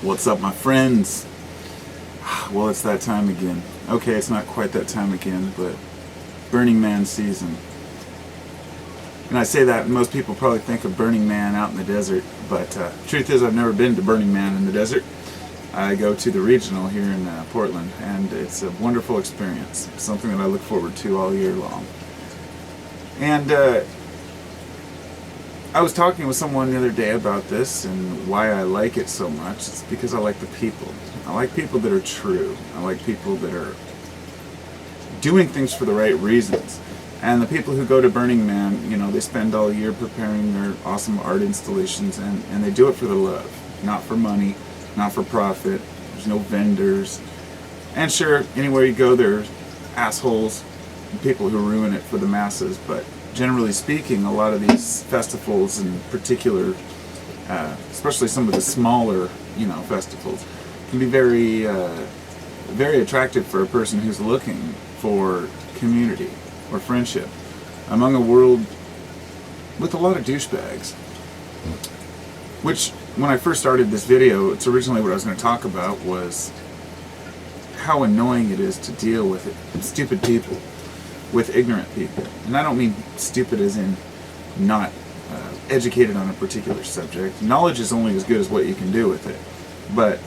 What's up, my friends? Well, it's that time again. Okay, it's not quite that time again, but Burning Man season. And I say that, and most people probably think of Burning Man out in the desert, but truth is I've never been to Burning Man in the desert. I go to the regional here in Portland, and it's a wonderful experience, something that I look forward to all year long. And I was talking with someone the other day about this and why I like it so much. It's because I like the people. I like people that are true. I like people that are doing things for the right reasons. And the people who go to Burning Man, you know, they spend all year preparing their awesome art installations, and they do it for the love, not for money, not for profit. There's no vendors. And sure, anywhere you go, there's assholes, people who ruin it for the masses, but generally speaking, a lot of these festivals in particular, especially some of the smaller, festivals, can be very, very attractive for a person who's looking for community or friendship among a world with a lot of douchebags. Which, when I first started this video, it's originally what I was going to talk about was how annoying it is to deal with stupid people, with ignorant people. And I don't mean stupid as in not educated on a particular subject. Knowledge is only as good as what you can do with it. But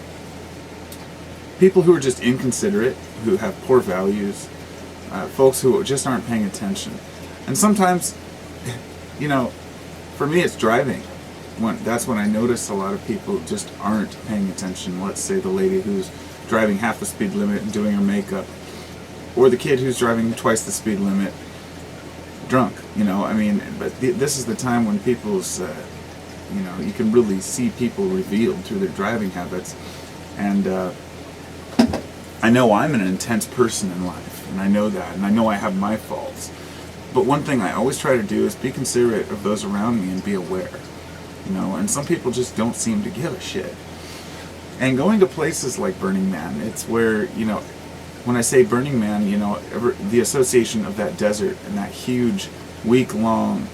people who are just inconsiderate, who have poor values, folks who just aren't paying attention. And sometimes, for me it's driving. That's when I notice a lot of people just aren't paying attention. Let's say the lady who's driving half the speed limit and doing her makeup, or the kid who's driving twice the speed limit drunk, but this is the time when people's, you can really see people revealed through their driving habits. And I know I'm an intense person in life, and I know that, and I know I have my faults. But one thing I always try to do is be considerate of those around me and be aware, and some people just don't seem to give a shit. And going to places like Burning Man, it's where, when I say Burning Man, the association of that desert and that huge week-long,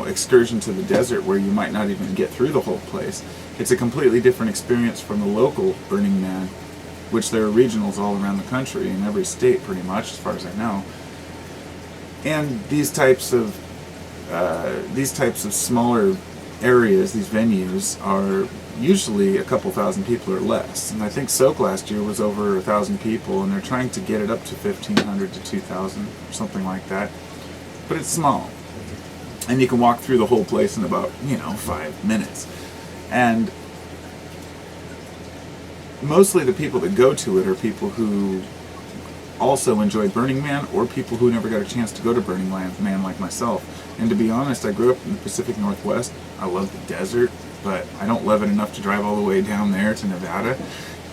excursion to the desert where you might not even get through the whole place. It's a completely different experience from the local Burning Man, which there are regionals all around the country, in every state pretty much, as far as I know. And these types of smaller areas, these venues, are usually a couple thousand people or less. And I think Soak last year was over 1,000 people, and they're trying to get it up to 1,500 to 2,000 or something like that. But it's small, and you can walk through the whole place in about 5 minutes. And mostly the people that go to it are people who also enjoy Burning Man, or people who never got a chance to go to Burning Man like myself. And to be honest, I grew up in the Pacific Northwest. I love the desert, but I don't love it enough to drive all the way down there to Nevada.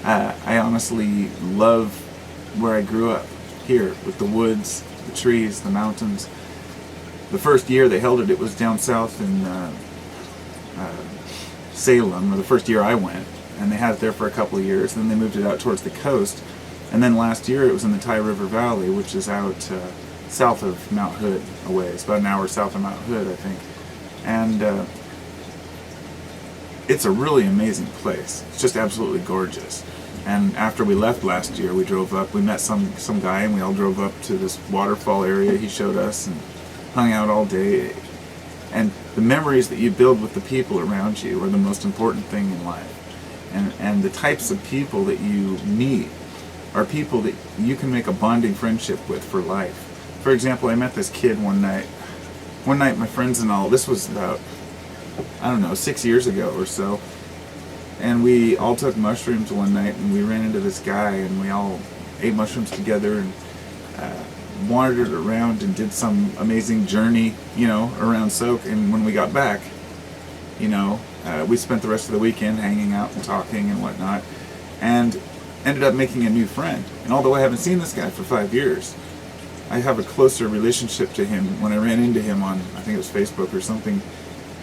I honestly love where I grew up, here, with the woods, the trees, the mountains. The first year they held it, it was down south in Salem, or the first year I went, and they had it there for a couple of years. Then they moved it out towards the coast, and then last year it was in the Ty River Valley, which is out south of Mount Hood a ways, about an hour south of Mount Hood, I think. And it's a really amazing place. It's just absolutely gorgeous. And after we left last year, we drove up, we met some guy, and we all drove up to this waterfall area he showed us and hung out all day. And the memories that you build with the people around you are the most important thing in life. And the types of people that you meet are people that you can make a bonding friendship with for life. For example, I met this kid one night. One night, my friends and all, this was about, 6 years ago or so, and we all took mushrooms one night, and we ran into this guy, and we all ate mushrooms together, and wandered around and did some amazing journey, around Soak. And when we got back, we spent the rest of the weekend hanging out and talking and whatnot, and ended up making a new friend. And although I haven't seen this guy for 5 years, I have a closer relationship to him. When I ran into him on, I think it was Facebook or something,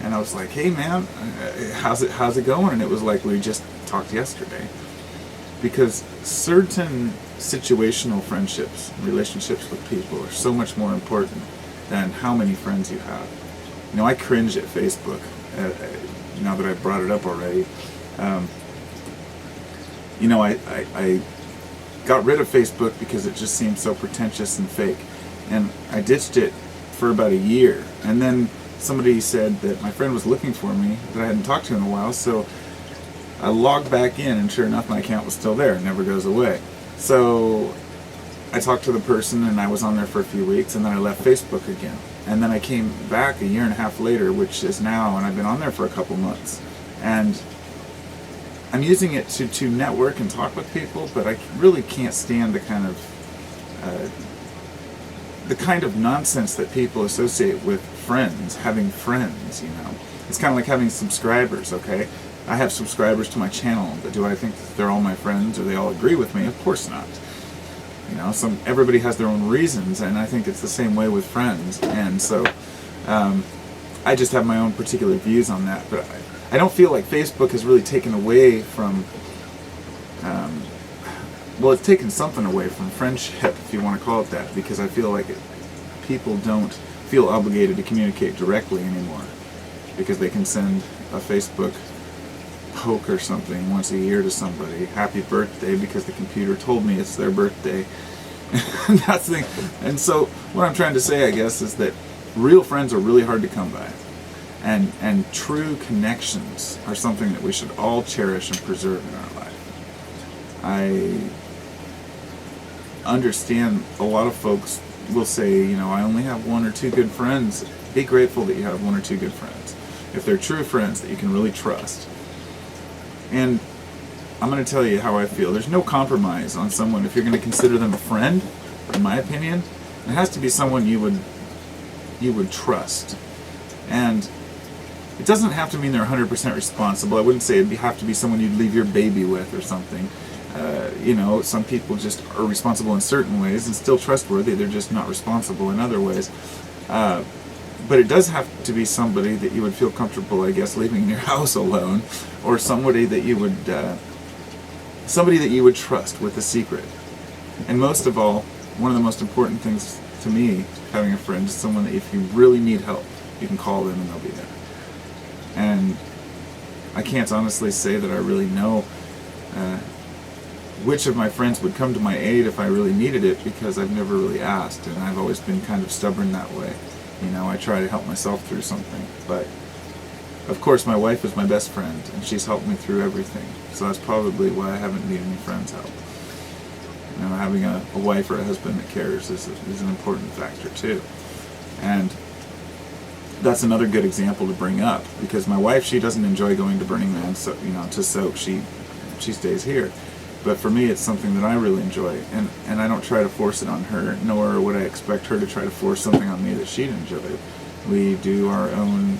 and I was like, hey man, how's it going? And it was like we just talked yesterday. Because certain situational friendships, relationships with people are so much more important than how many friends you have. I cringe at Facebook, now that I've brought it up already. I got rid of Facebook because it just seemed so pretentious and fake. And I ditched it for about a year. And then somebody said that my friend was looking for me, that I hadn't talked to in a while, so I logged back in, and sure enough, my account was still there. It never goes away. So I talked to the person, and I was on there for a few weeks, and then I left Facebook again. And then I came back a year and a half later, which is now, and I've been on there for a couple months. And I'm using it to network and talk with people, but I really can't stand the kind of nonsense that people associate with friends, having friends, It's kind of like having subscribers, okay? I have subscribers to my channel, but do I think that they're all my friends or they all agree with me? Of course not. Everybody has their own reasons, and I think it's the same way with friends. And so I just have my own particular views on that, but I don't feel like Facebook has really taken away from, it's taken something away from friendship, if you want to call it that, because I feel like people don't feel obligated to communicate directly anymore, because they can send a Facebook poke or something once a year to somebody, happy birthday, because the computer told me it's their birthday. That's the thing. And so what I'm trying to say, I guess, is that real friends are really hard to come by. And true connections are something that we should all cherish and preserve in our life. I understand a lot of folks will say, I only have one or two good friends. Be grateful that you have one or two good friends. If they're true friends that you can really trust. And I'm going to tell you how I feel. There's no compromise on someone if you're going to consider them a friend, in my opinion. It has to be someone you would trust. And it doesn't have to mean they're 100% responsible. I wouldn't say it'd have to be someone you'd leave your baby with or something. Some people just are responsible in certain ways and still trustworthy. They're just not responsible in other ways. But it does have to be somebody that you would feel comfortable, I guess, leaving in your house alone, or somebody that you would trust with a secret. And most of all, one of the most important things to me, having a friend, is someone that if you really need help, you can call them and they'll be there. And I can't honestly say that I really know which of my friends would come to my aid if I really needed it, because I've never really asked, and I've always been kind of stubborn that way. I try to help myself through something. But of course my wife is my best friend, and she's helped me through everything. So that's probably why I haven't needed any friends' help. Having a wife or a husband that cares is an important factor too. And that's another good example to bring up, because my wife, she doesn't enjoy going to Burning Man, so to soak. She stays here. But for me, it's something that I really enjoy, and I don't try to force it on her, nor would I expect her to try to force something on me that she'd enjoy. We do our own,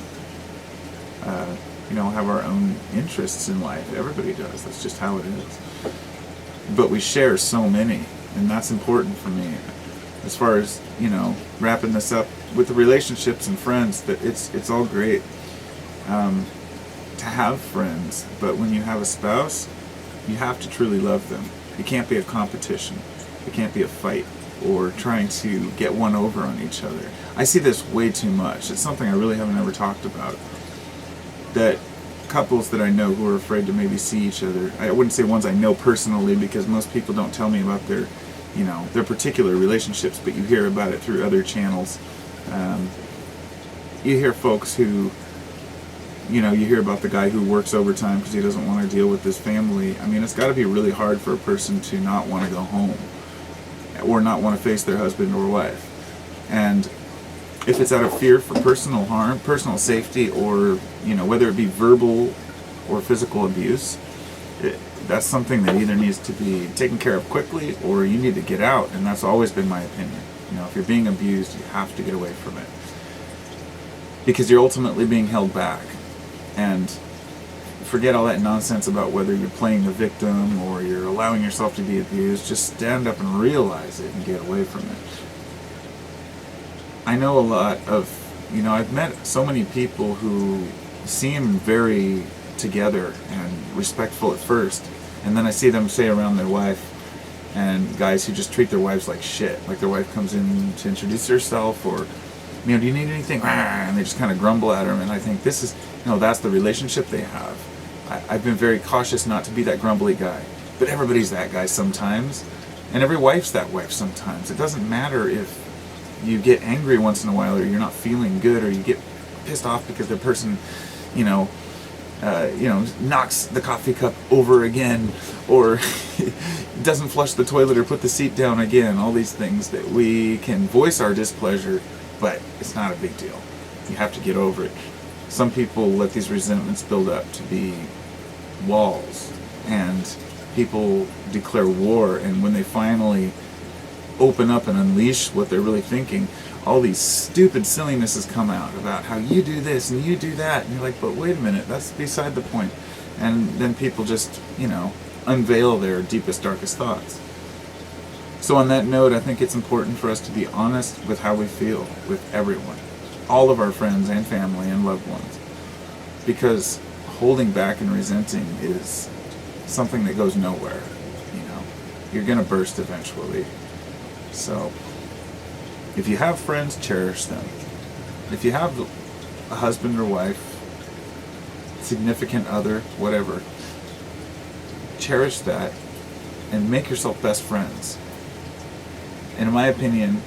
have our own interests in life. Everybody does. That's just how it is. But we share so many, and that's important for me. As far as, wrapping this up with the relationships and friends, that it's all great to have friends, but when you have a spouse, you have to truly love them. It can't be a competition. It can't be a fight or trying to get one over on each other. I see this way too much. It's something I really haven't ever talked about. That couples that I know who are afraid to maybe see each other, I wouldn't say ones I know personally, because most people don't tell me about their particular relationships, but you hear about it through other channels. You hear folks who, you hear about the guy who works overtime because he doesn't want to deal with his family. I mean, it's got to be really hard for a person to not want to go home or not want to face their husband or wife. And if it's out of fear for personal harm, personal safety, or, whether it be verbal or physical abuse, that's something that either needs to be taken care of quickly or you need to get out. And that's always been my opinion. If you're being abused, you have to get away from it, because you're ultimately being held back. And forget all that nonsense about whether you're playing the victim or you're allowing yourself to be abused. Just stand up and realize it and get away from it. I know a lot of, I've met so many people who seem very together and respectful at first, and then I see them say around their wife, and guys who just treat their wives like shit. Like their wife comes in to introduce herself, or, do you need anything? And they just kind of grumble at her, and I think this is, that's the relationship they have. I've been very cautious not to be that grumbly guy. But everybody's that guy sometimes, and every wife's that wife sometimes. It doesn't matter if you get angry once in a while, or you're not feeling good, or you get pissed off because the person, knocks the coffee cup over again, or doesn't flush the toilet or put the seat down again. All these things that we can voice our displeasure, but it's not a big deal. You have to get over it. Some people let these resentments build up to be walls, and people declare war, and when they finally open up and unleash what they're really thinking, all these stupid sillinesses come out about how you do this and you do that, and you're like, but wait a minute, that's beside the point. And then people just, unveil their deepest, darkest thoughts. So on that note, I think it's important for us to be honest with how we feel with everyone, all of our friends and family and loved ones, because holding back and resenting is something that goes nowhere. You're going to burst eventually. So if you have friends, cherish them. If you have a husband or wife, significant other, whatever, cherish that and make yourself best friends. And in my opinion,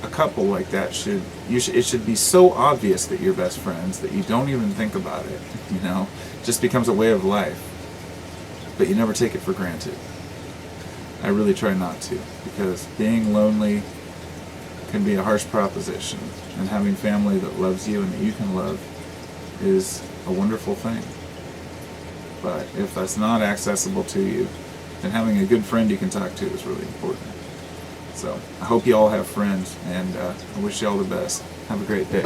a couple like that it should be so obvious that you're best friends that you don't even think about it. It just becomes a way of life. But you never take it for granted. I really try not to, because being lonely can be a harsh proposition, and having family that loves you and that you can love is a wonderful thing. But if that's not accessible to you, then having a good friend you can talk to is really important. So I hope you all have friends, and I wish you all the best. Have a great day.